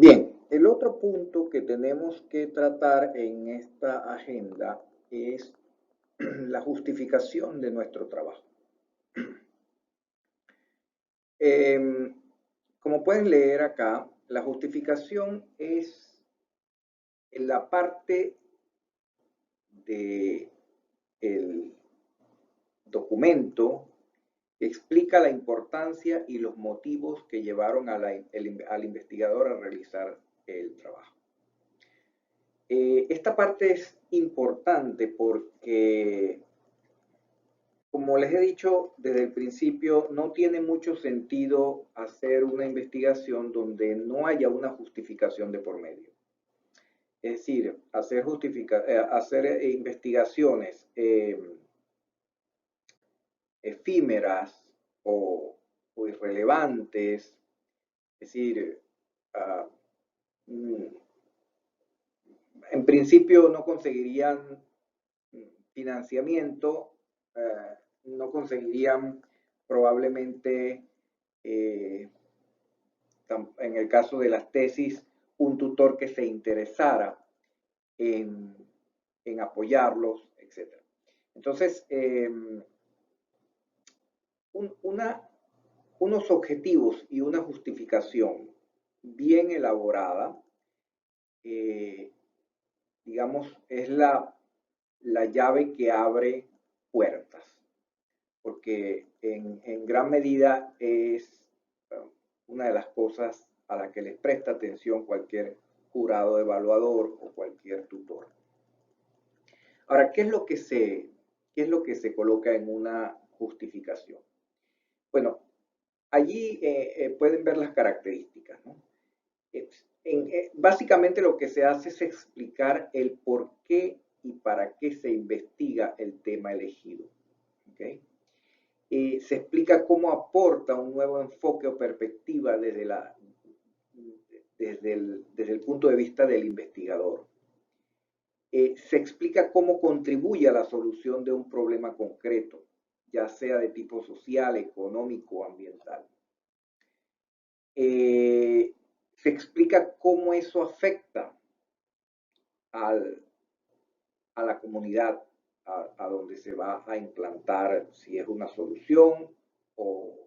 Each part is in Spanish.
Bien, el otro punto que tenemos que tratar en esta agenda es la justificación de nuestro trabajo. Em, Como pueden leer acá, la justificación es la parte del documento que explica la importancia y los motivos que llevaron al investigador a realizar el trabajo. Esta parte es importante porque, como les he dicho desde el principio, no tiene mucho sentido hacer una investigación donde no haya una justificación de por medio. Es decir, hacer investigaciones efímeras o, o irrelevantes, es decir, uh, en principio no conseguirían financiamiento, no conseguirían probablemente, en el caso de las tesis, un tutor que se interesara en, en apoyarlos, etc. Entonces, unos objetivos y una justificación bien elaborada, digamos, es la llave que abre puertas, porque en gran medida es una de las cosas a la que les presta atención cualquier jurado evaluador o cualquier tutor. Ahora, qué es lo que se coloca en una justificación? Bueno, allí pueden ver las características, ¿no? Básicamente lo que se hace es explicar el por qué y para qué se investiga el tema elegido. ¿Okay? Se explica cómo aporta un nuevo enfoque o perspectiva desde el punto de vista del investigador. Se explica cómo contribuye a la solución de un problema concreto, ya sea de tipo social, económico o ambiental. Se explica cómo eso afecta a la comunidad a donde se va a implantar, si es una solución o,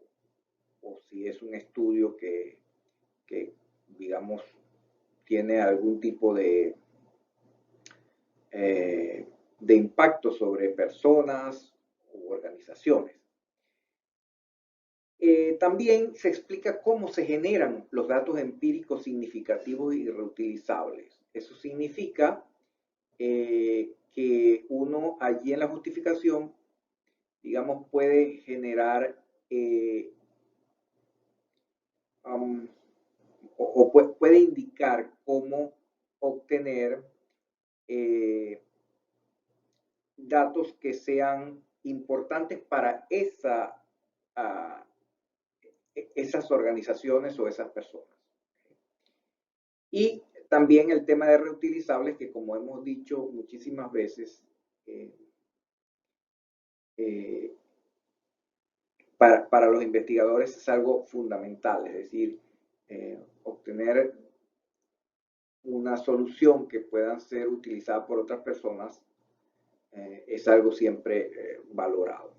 o si es un estudio que, digamos, tiene algún tipo de impacto sobre personas u organizaciones. También se explica cómo se generan los datos empíricos significativos y reutilizables. Eso significa que uno allí en la justificación, digamos, puede generar o puede indicar cómo obtener datos que sean importantes para esas organizaciones o esas personas. Y también el tema de reutilizables, que como hemos dicho muchísimas veces, para los investigadores es algo fundamental, es decir, obtener una solución que pueda ser utilizada por otras personas es algo siempre valorado.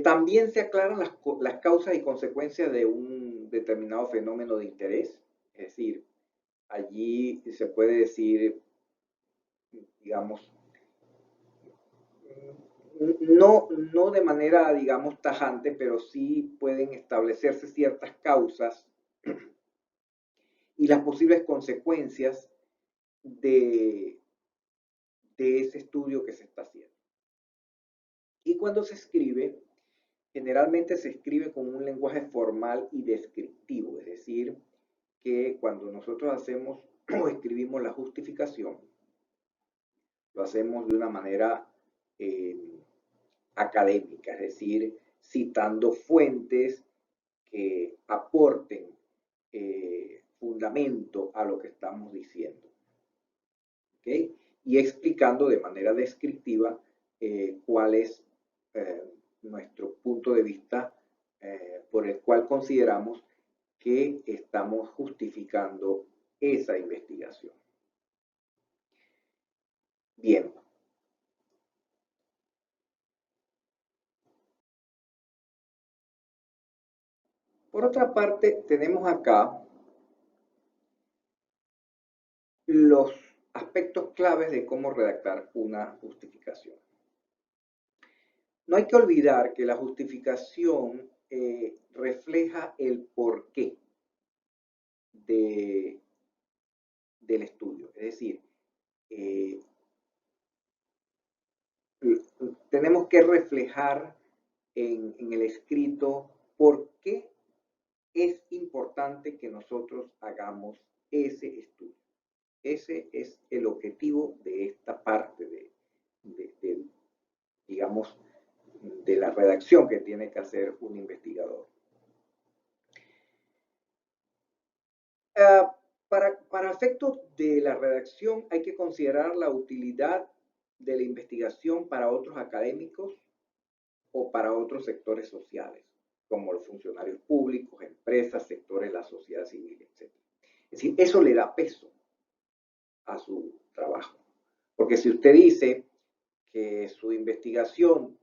También se aclaran las causas y consecuencias de un determinado fenómeno de interés, es decir, allí se puede decir, digamos, no de manera, digamos, tajante, pero sí pueden establecerse ciertas causas y las posibles consecuencias de ese estudio que se está haciendo. Y cuando se escribe, generalmente se escribe con un lenguaje formal y descriptivo, es decir, que cuando nosotros hacemos o escribimos la justificación, lo hacemos de una manera académica, es decir, citando fuentes que aporten fundamento a lo que estamos diciendo. ¿Okay? Y explicando de manera descriptiva cuál es nuestro punto de vista por el cual consideramos que estamos justificando esa investigación. Bien. Por otra parte, tenemos acá los aspectos claves de cómo redactar una justificación. No hay que olvidar que la justificación refleja el porqué del estudio. Es decir, tenemos que reflejar en el escrito por qué es importante que nosotros hagamos ese estudio. Ese es el objetivo de esta parte digamos, de la redacción que tiene que hacer un investigador. Para efectos de la redacción hay que considerar la utilidad de la investigación para otros académicos o para otros sectores sociales, como los funcionarios públicos, empresas, sectores de la sociedad civil, etc. Es decir, eso le da peso a su trabajo. Porque si usted dice que su investigación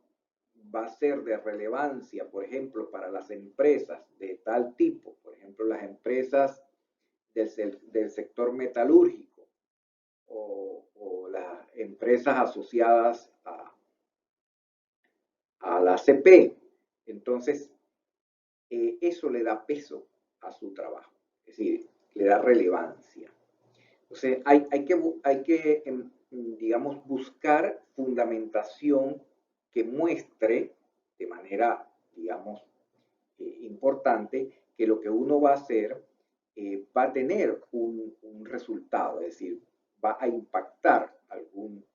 va a ser de relevancia, por ejemplo, para las empresas de tal tipo, por ejemplo, las empresas del sector metalúrgico o las empresas asociadas a la ACP, entonces eso le da peso a su trabajo, es decir, le da relevancia. Entonces hay que digamos, buscar fundamentación que muestre de manera, digamos, importante que lo que uno va a hacer va a tener un resultado, es decir, va a impactar algún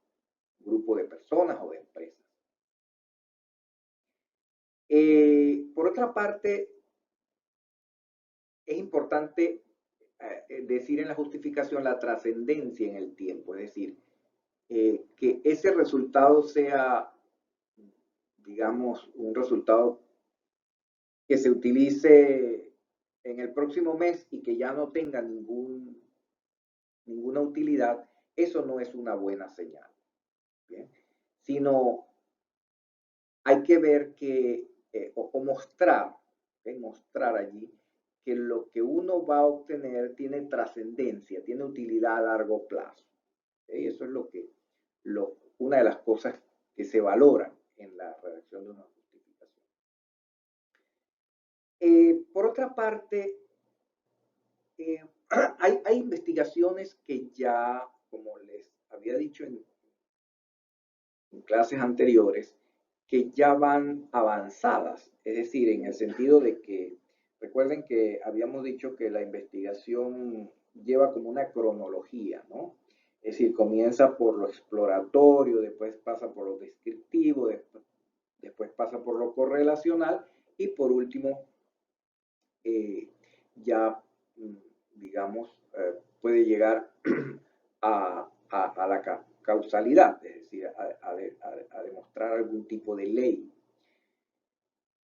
grupo de personas o de empresas. Por otra parte, es importante decir en la justificación la trascendencia en el tiempo, es decir, que ese resultado sea, digamos, un resultado que se utilice en el próximo mes y que ya no tenga ninguna utilidad, eso no es una buena señal. ¿Bien? Sino hay que ver que, o mostrar, mostrar allí que lo que uno va a obtener tiene trascendencia, tiene utilidad a largo plazo. Eso es una de las cosas que se valoran en la redacción de una justificación. Por otra parte, hay investigaciones que ya, como les había dicho en clases anteriores, que ya van avanzadas, es decir, en el sentido de que, recuerden que habíamos dicho que la investigación lleva como una cronología, ¿no? Es decir, comienza por lo exploratorio, después pasa por lo descriptivo, después pasa por lo correlacional y por último ya, digamos, puede llegar a la causalidad, es decir, a demostrar algún tipo de ley.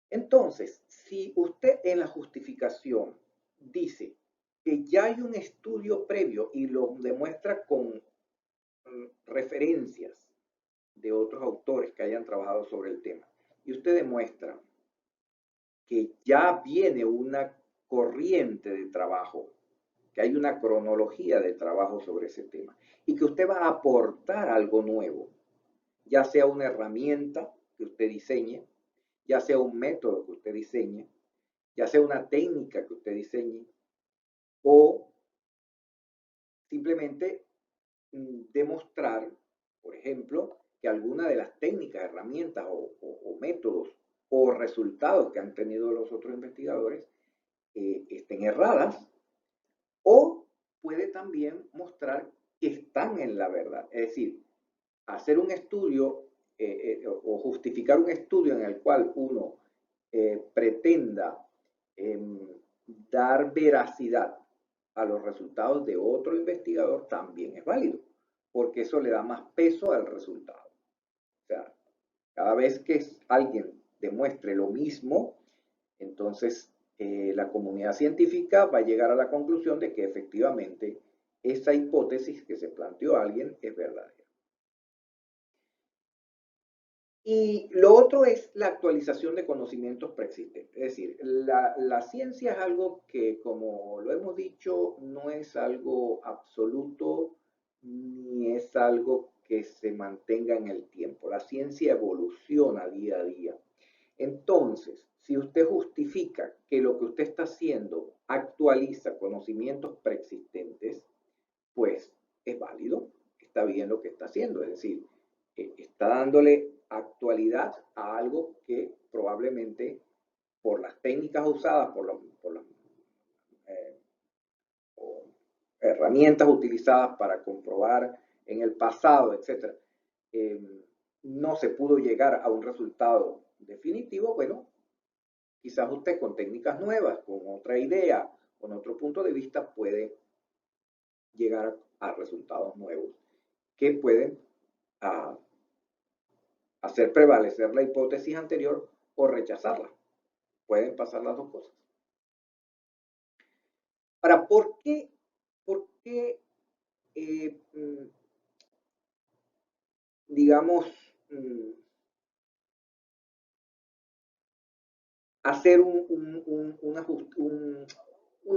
Entonces, si usted en la justificación dice que ya hay un estudio previo y lo demuestra con referencias de otros autores que hayan trabajado sobre el tema, y usted demuestra que ya viene una corriente de trabajo, que hay una cronología de trabajo sobre ese tema y que usted va a aportar algo nuevo, ya sea una herramienta que usted diseñe, ya sea un método que usted diseñe, ya sea una técnica que usted diseñe o simplemente demostrar, por ejemplo, que alguna de las técnicas, herramientas o métodos o resultados que han tenido los otros investigadores estén erradas, o puede también mostrar que están en la verdad. Es decir, hacer un estudio o justificar un estudio en el cual uno pretenda dar veracidad a los resultados de otro investigador también es válido, porque eso le da más peso al resultado. O sea, cada vez que alguien demuestre lo mismo, entonces la comunidad científica va a llegar a la conclusión de que efectivamente esa hipótesis que se planteó alguien es verdadera. Y lo otro es la actualización de conocimientos preexistentes. Es decir, la ciencia es algo que, como lo hemos dicho, no es algo absoluto ni es algo que se mantenga en el tiempo. La ciencia evoluciona día a día. Entonces, si usted justifica que lo que usted está haciendo actualiza conocimientos preexistentes, pues es válido, está bien lo que está haciendo. Es decir, está dándole actualidad a algo que probablemente por las técnicas usadas, por las eh, herramientas utilizadas para comprobar en el pasado, etc., no se pudo llegar a un resultado definitivo. Bueno, quizás usted con técnicas nuevas, con otra idea, con otro punto de vista, puede llegar a resultados nuevos que pueden hacer prevalecer la hipótesis anterior o rechazarla. Pueden pasar las dos cosas. Ahora, por qué digamos, hacer una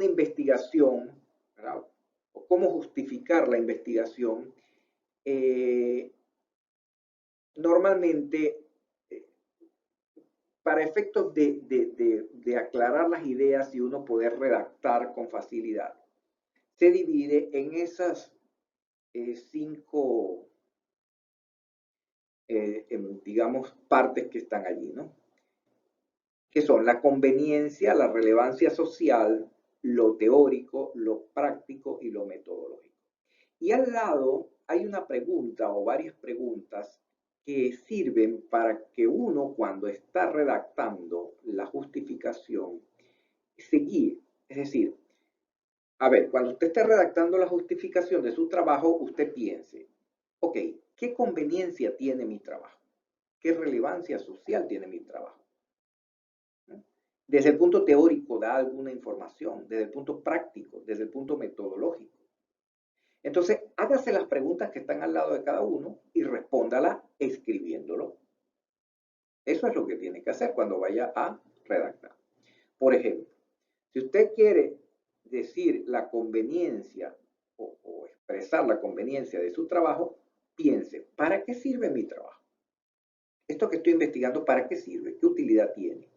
investigación, ¿verdad? O cómo justificar la investigación? Normalmente, para efectos de aclarar las ideas y uno poder redactar con facilidad, se divide en esas 5, digamos, partes que están allí, ¿no? Que son la conveniencia, la relevancia social, lo teórico, lo práctico y lo metodológico. Y al lado hay una pregunta o varias preguntas que sirven para que uno, cuando está redactando la justificación, se guíe. Es decir, a ver, cuando usted esté redactando la justificación de su trabajo, usted piense, ok, ¿qué conveniencia tiene mi trabajo? ¿Qué relevancia social tiene mi trabajo? Desde el punto teórico da alguna información, desde el punto práctico, desde el punto metodológico. Entonces, hágase las preguntas que están al lado de cada uno y respóndala escribiéndolo. Eso es lo que tiene que hacer cuando vaya a redactar. Por ejemplo, si usted quiere decir la conveniencia o expresar la conveniencia de su trabajo, piense, ¿para qué sirve mi trabajo? Esto que estoy investigando, ¿para qué sirve? ¿Qué utilidad tiene?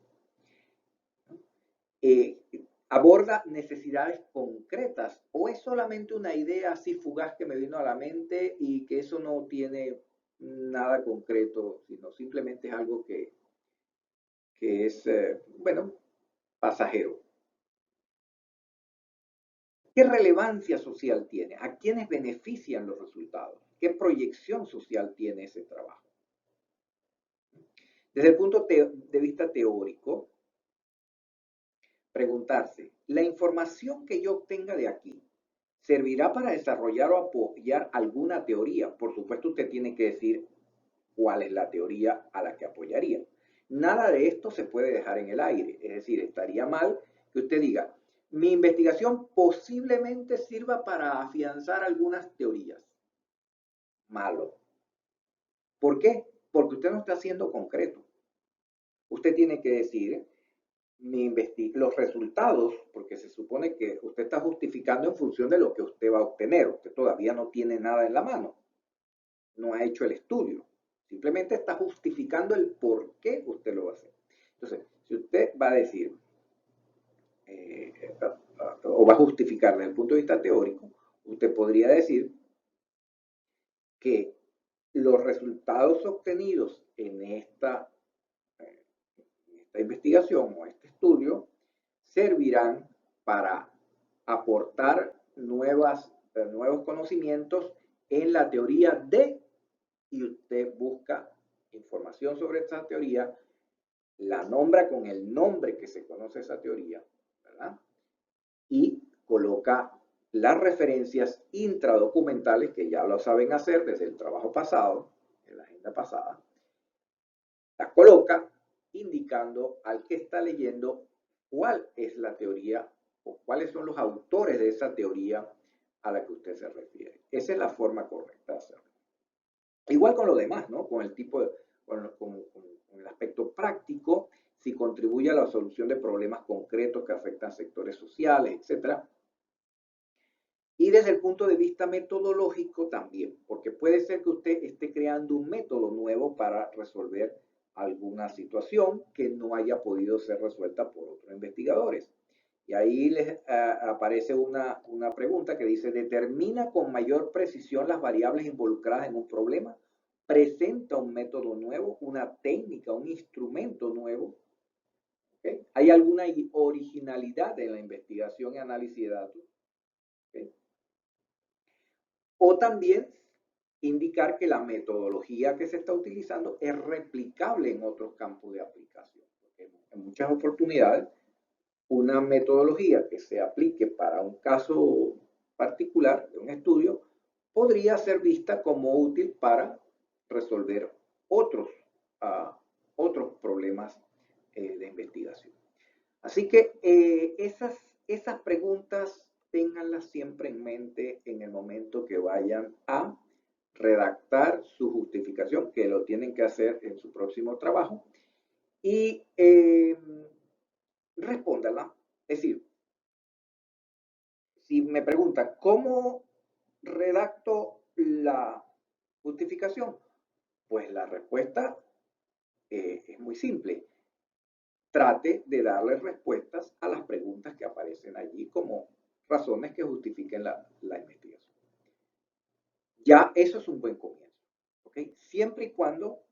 ¿Aborda necesidades concretas o es solamente una idea así fugaz que me vino a la mente y que eso no tiene nada concreto, sino simplemente es algo que es, bueno, pasajero? ¿Qué relevancia social tiene? ¿A quiénes benefician los resultados? ¿Qué proyección social tiene ese trabajo? Desde el punto de vista teórico, preguntarse, ¿la información que yo obtenga de aquí servirá para desarrollar o apoyar alguna teoría? Por supuesto, usted tiene que decir cuál es la teoría a la que apoyaría. Nada de esto se puede dejar en el aire. Es decir, estaría mal que usted diga, mi investigación posiblemente sirva para afianzar algunas teorías. Malo. ¿Por qué? Porque usted no está siendo concreto. Usted tiene que decir, los resultados, porque se supone que usted está justificando en función de lo que usted va a obtener. Usted todavía no tiene nada en la mano. No ha hecho el estudio. Simplemente está justificando el por qué usted lo va a hacer. Entonces, si usted va a decir, o va a justificar desde el punto de vista teórico, usted podría decir que los resultados obtenidos en esta investigación o este estudio servirán para aportar nuevos conocimientos en la teoría de, y usted busca información sobre esta teoría, la nombra con el nombre que se conoce esa teoría, ¿verdad? Y coloca las referencias intradocumentales, que ya lo saben hacer desde el trabajo pasado, en la agenda pasada, las coloca indicando al que está leyendo cuál es la teoría o cuáles son los autores de esa teoría a la que usted se refiere. Esa es la forma correcta de hacerlo. Igual con lo demás, ¿no? Con el tipo de, con el aspecto práctico, si contribuye a la solución de problemas concretos que afectan sectores sociales, etcétera. Y desde el punto de vista metodológico también, porque puede ser que usted esté creando un método nuevo para resolver alguna situación que no haya podido ser resuelta por otros investigadores. Y ahí les aparece una pregunta que dice, ¿determina con mayor precisión las variables involucradas en un problema? ¿Presenta un método nuevo, una técnica, un instrumento nuevo? ¿Okay? ¿Hay alguna originalidad en la investigación y análisis de datos? ¿Okay? O también indicar que la metodología que se está utilizando es replicable en otros campos de aplicación. Porque en muchas oportunidades, una metodología que se aplique para un caso particular de un estudio podría ser vista como útil para resolver otros, otros problemas de investigación. Así que esas preguntas ténganlas siempre en mente en el momento que vayan a redactar su justificación, que lo tienen que hacer en su próximo trabajo, y respóndala. Es decir, si me preguntan, ¿cómo redacto la justificación? Pues la respuesta es muy simple. Trate de darle respuestas a las preguntas que aparecen allí como razones que justifiquen la investigación. Ya eso es un buen comienzo, ¿ok? Siempre y cuando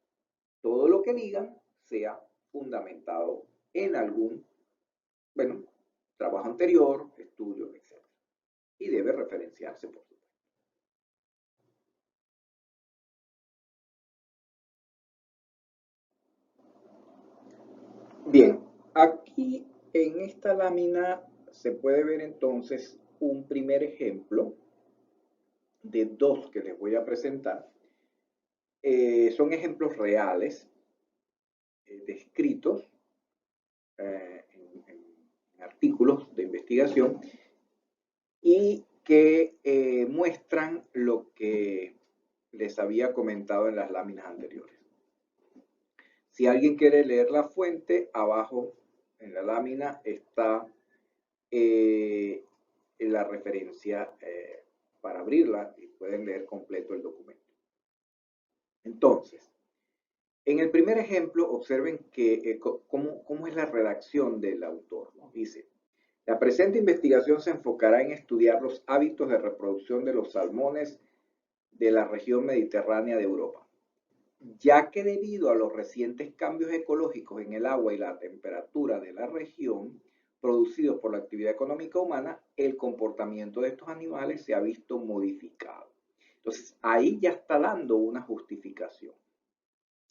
todo lo que digan sea fundamentado en algún, bueno, trabajo anterior, estudio, etc. Y debe referenciarse, por supuesto. Bien, aquí en esta lámina se puede ver entonces un primer ejemplo de dos que les voy a presentar. Son ejemplos reales, descritos en artículos de investigación y que muestran lo que les había comentado en las láminas anteriores. Si alguien quiere leer la fuente, abajo en la lámina está la referencia para abrirla y pueden leer completo el documento. Entonces, en el primer ejemplo, observen cómo es la redacción del autor, ¿no? Dice, la presente investigación se enfocará en estudiar los hábitos de reproducción de los salmones de la región mediterránea de Europa, ya que debido a los recientes cambios ecológicos en el agua y la temperatura de la región, producidos por la actividad económica humana, el comportamiento de estos animales se ha visto modificado. Entonces, ahí ya está dando una justificación.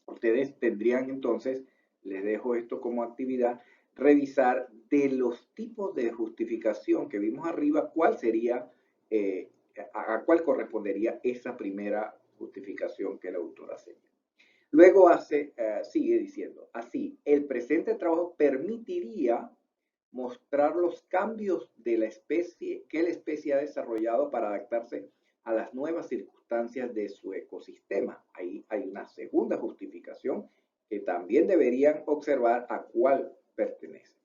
Ustedes tendrían entonces, les dejo esto como actividad, revisar de los tipos de justificación que vimos arriba, cuál sería, a cuál correspondería esa primera justificación que el autor hace. Luego sigue diciendo, así, el presente trabajo permitiría mostrar los cambios de la especie que la especie ha desarrollado para adaptarse a las nuevas circunstancias de su ecosistema. Ahí hay una segunda justificación que también deberían observar a cuál pertenece.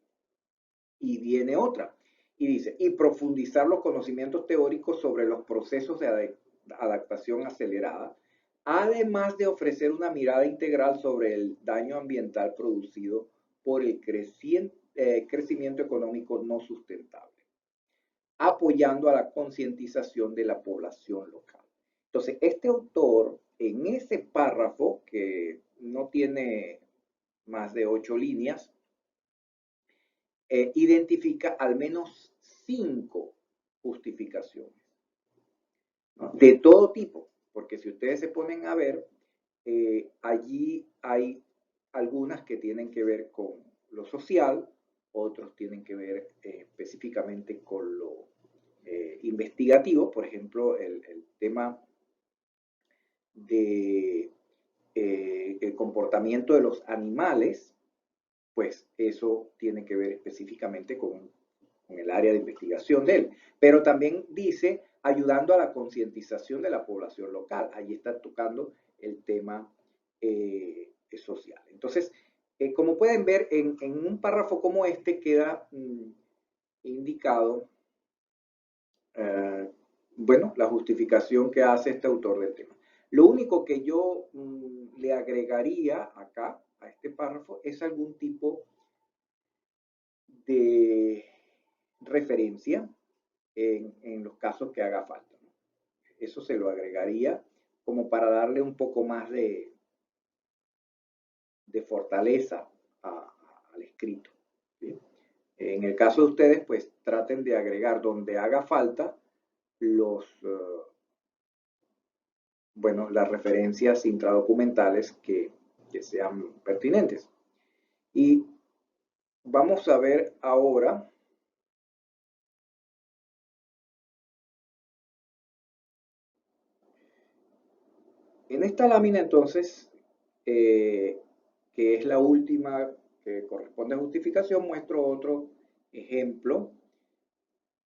Y viene otra, y dice, y profundizar los conocimientos teóricos sobre los procesos de adaptación acelerada, además de ofrecer una mirada integral sobre el daño ambiental producido por el crecimiento económico no sustentable, apoyando a la concientización de la población local. Entonces, este autor, en ese párrafo, que no tiene más de 8 líneas, identifica al menos 5 justificaciones, ¿no? De todo tipo, porque si ustedes se ponen a ver, allí hay algunas que tienen que ver con lo social, otros tienen que ver específicamente con lo investigativo, por ejemplo, el tema de el comportamiento de los animales pues eso tiene que ver específicamente con el área de investigación de él. Pero también dice ayudando a la concientización de la población local. Ahí está tocando el tema social. Entonces, como pueden ver, en un párrafo como este queda indicado, bueno, la justificación que hace este autor del tema. Lo único que yo le agregaría acá a este párrafo es algún tipo de referencia en los casos que haga falta, ¿no? Eso se lo agregaría como para darle un poco más de fortaleza al escrito. ¿Sí? En el caso de ustedes, pues traten de agregar donde haga falta bueno, las referencias intradocumentales que sean pertinentes. Y vamos a ver ahora en esta lámina entonces, que es la última que corresponde a justificación, muestro otro ejemplo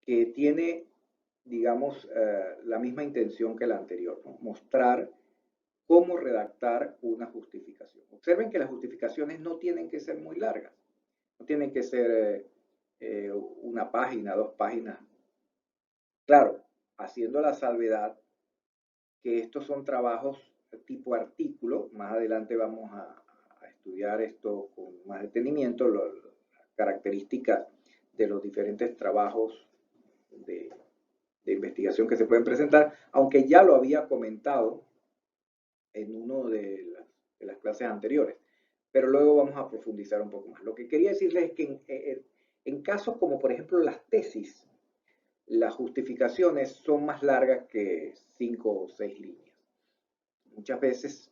que tiene, digamos, la misma intención que la anterior, ¿no? Mostrar cómo redactar una justificación. Observen que las justificaciones no tienen que ser muy largas, no tienen que ser una página, 2 páginas. Claro, haciendo la salvedad que estos son trabajos tipo artículo, más adelante vamos a estudiar esto con más detenimiento, las características de los diferentes trabajos de investigación que se pueden presentar, aunque ya lo había comentado en una de las clases anteriores, pero luego vamos a profundizar un poco más. Lo que quería decirles es que en casos como por ejemplo las tesis, las justificaciones son más largas que 5 o 6 líneas. Muchas veces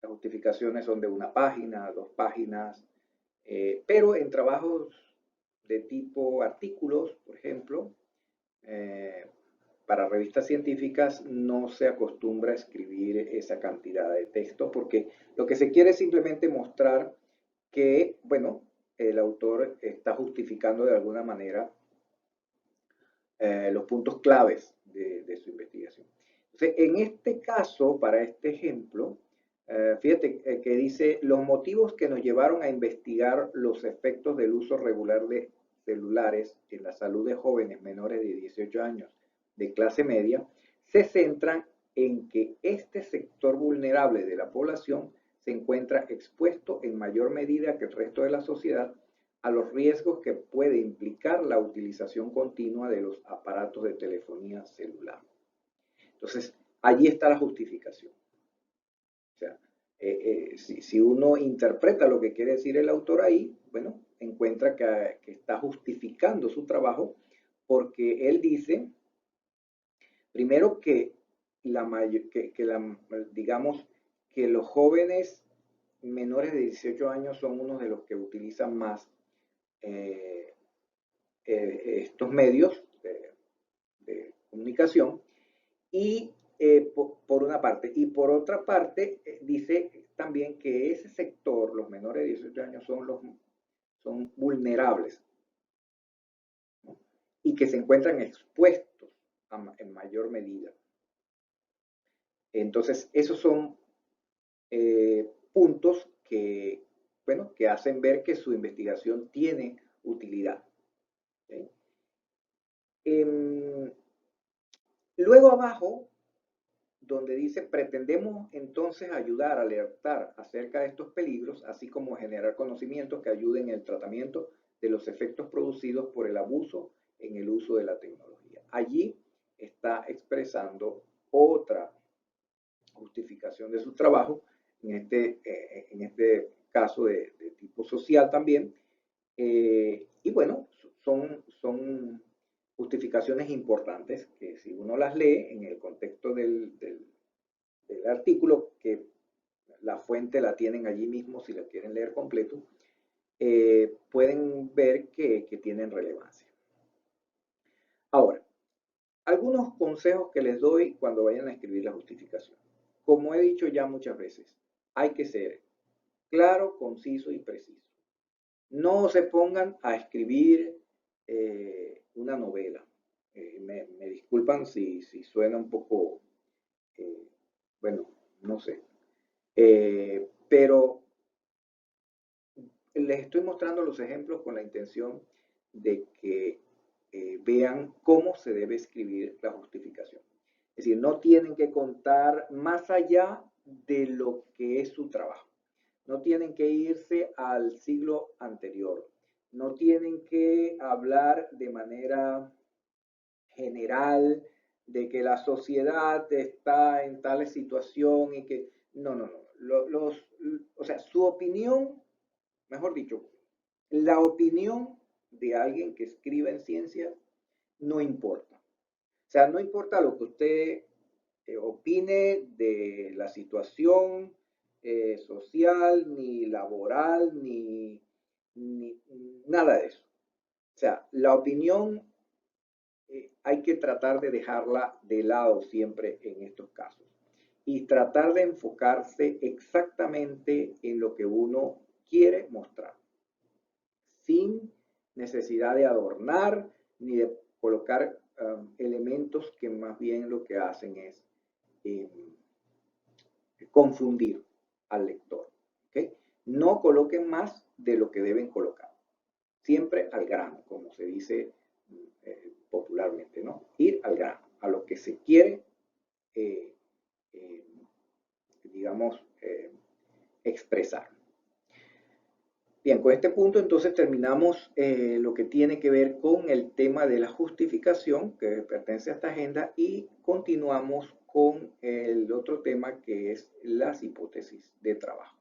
las justificaciones son de 1 página, 2 páginas, pero en trabajos de tipo artículos, por ejemplo, para revistas científicas no se acostumbra a escribir esa cantidad de texto porque lo que se quiere es simplemente mostrar que, bueno, el autor está justificando de alguna manera los puntos claves de su investigación. Entonces, en este caso, para este ejemplo, fíjate que dice los motivos que nos llevaron a investigar los efectos del uso regular de celulares en la salud de jóvenes menores de 18 años de clase media se centran en que este sector vulnerable de la población se encuentra expuesto en mayor medida que el resto de la sociedad a los riesgos que puede implicar la utilización continua de los aparatos de telefonía celular. Entonces, allí está la justificación. O sea, si uno interpreta lo que quiere decir el autor ahí, bueno, encuentra que está justificando su trabajo porque él dice, primero digamos, que los jóvenes menores de 18 años son uno de los que utilizan más estos medios de comunicación y por una parte. Y por otra parte, dice también que ese sector, los menores de 18 años, son vulnerables, ¿no? Y que se encuentran expuestos en mayor medida. Entonces, esos son puntos que, bueno, que hacen ver que su investigación tiene utilidad. ¿Sí? Luego abajo, donde dice, pretendemos entonces ayudar a alertar acerca de estos peligros, así como generar conocimientos que ayuden en el tratamiento de los efectos producidos por el abuso en el uso de la tecnología. Allí está expresando otra justificación de su trabajo, en este caso de tipo social también. Y bueno, son justificaciones importantes que si uno las lee en el contexto del artículo, que la fuente la tienen allí mismo si la quieren leer completo, pueden ver que tienen relevancia. Ahora, algunos consejos que les doy cuando vayan a escribir la justificación. Como he dicho ya muchas veces, hay que ser claro, conciso y preciso. No se pongan a escribir una novela. Me disculpan si suena un poco, eh, bueno, no sé. Pero les estoy mostrando los ejemplos con la intención de que vean cómo se debe escribir la justificación. Es decir, no tienen que contar más allá de lo que es su trabajo. No tienen que irse al siglo anterior. No tienen que hablar de manera general de que la sociedad está en tal situación y que... No, no, no. O sea, su opinión, mejor dicho, la opinión de alguien que escribe en ciencia no importa. O sea, no importa lo que usted opine de la situación social, ni laboral, ni nada de eso. O sea, la opinión hay que tratar de dejarla de lado siempre en estos casos y tratar de enfocarse exactamente en lo que uno quiere mostrar, sin necesidad de adornar ni de colocar elementos que más bien lo que hacen es eh, confundir al lector. ¿Okay? No coloquen más de lo que deben colocar. Siempre al grano, como se dice popularmente, ¿no? Ir al grano, a lo que se quiere, eh, eh, digamos, expresar. Bien, con este punto entonces terminamos lo que tiene que ver con el tema de la justificación que pertenece a esta agenda y continuamos con el otro tema que es las hipótesis de trabajo.